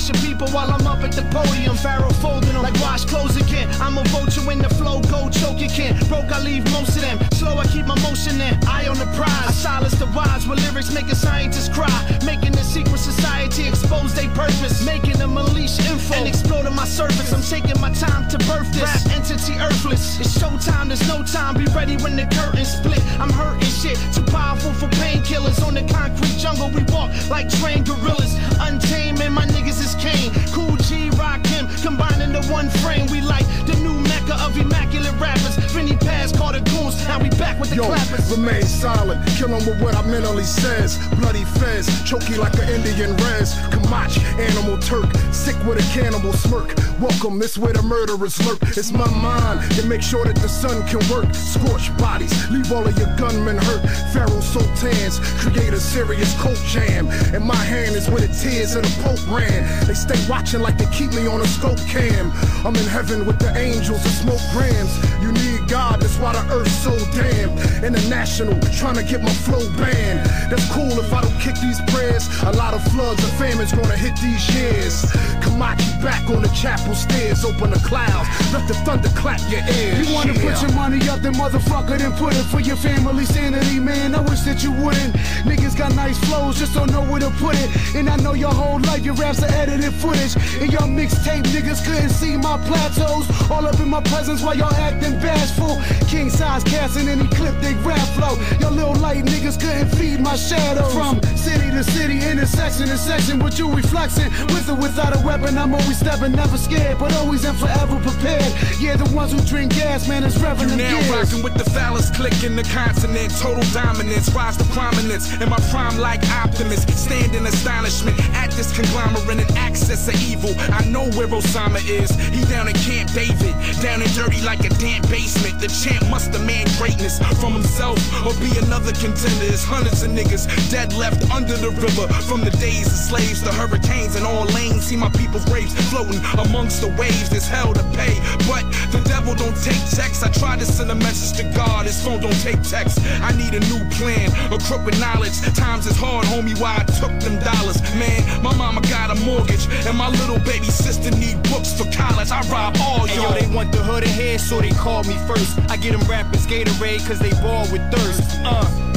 Finish your people while I'm up at the podium. Pharaoh folding them like wash clothes again. I'm a vulture when the flow go choke you can. Broke, I leave most of them. Slow, I keep my motion in. Eye on the prize. I silence the wise with lyrics making scientists cry. Making the secret society expose their purpose. Making them unleash info and exploding my surface. I'm taking my time to birth this rap entity earthless. It's showtime, there's no time. Be ready when the curtains split. I'm hurting shit. Too powerful for painkillers. On the concrete jungle we walk like trained gorillas. Untamed and my niggas is Kane. Cool G, Rock him. Combining the one frame. We like the new mecca of immaculate rappers. Vinny Paz, Carter Goons. Now we back with the clappers. Remain silent. Kill him with what I mentally says. Bloody fez. Choky like an Indian res. Kamach, animal Turk. Sick with a cannibal smirk. Welcome, this where the murderers lurk. It's my mind to make sure that the sun can work. Scorch bodies, leave all of your gunmen hurt. Pharaoh sultans, create a serious coat jam. And my hand is where the tears of the Pope ran. They stay watching like they keep me on a scope cam. I'm in heaven with the angels and smoke grams. You need God, that's why the earth's so damn. International, trying to get my flow banned. That's cool if I don't kick these prayers. A lot of floods and famines gonna hit these years. Kamachi back on the chapel stairs. Open the clouds, let the thunder clap your ears. You wanna put your money up, then motherfucker, then put it for your family sanity, man. I wish that you wouldn't. Niggas got nice flows, just don't know where to put it. And I know your whole life your raps are edited footage. And your mixtape niggas couldn't see my plateaus. All up in my presence while y'all acting bashful. King size casting and ecliptic rap flow. Your little light niggas couldn't feed my shadows. From city to city, intersection to section, what you reflexing? With or without a weapon, I'm always stepping, never scared, but always and forever prepared. Yeah, the ones who drink gas, man, it's revenue. Now rocking with the phallus click in the continent. Total dominance, rise to prominence. In my prime like optimist, stand in astonishment at this conglomerate and access of evil. I know where Osama is. He down in Camp David, down and dirty like a damn basement. The champ must demand greatness from himself or be another contender. There's hundreds of niggas dead left under the river from the days of slaves to hurricanes and all lanes. See my people's graves floating amongst the waves. There's hell to pay, but the devil don't take checks. I try to send a message to God, his phone don't take text. I need a new plan, a crook with knowledge. Times is hard, homie, why I took them dollars. Man, my mama got a mortgage, and my little baby sister need books for college. I rob all y'all. They want the hood ahead, so they call me first. I get them rappers Gatorade, cause they ball with thirst.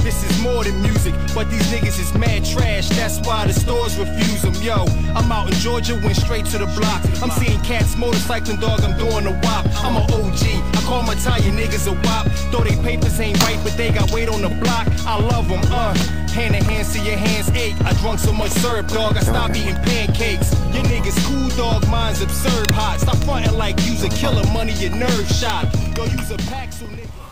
This is more than music, but these niggas is mad trash. That's why the stores refuse them. Yo, I'm out in Georgia, went straight to the block. I'm seeing cats motorcycling, dog, I'm doing a wop. I'm an OG, I call my Italian niggas a wop. Though they papers ain't right, but they got weight on the block. I love them, hand in hand, see your hands ache. I drunk so much syrup, dog, I stopped eating pancakes. Your niggas cool, dog, mine's absurd hot. Stop frontin' like you's a killer, money your nerve shot. Go use a pack, so nigga.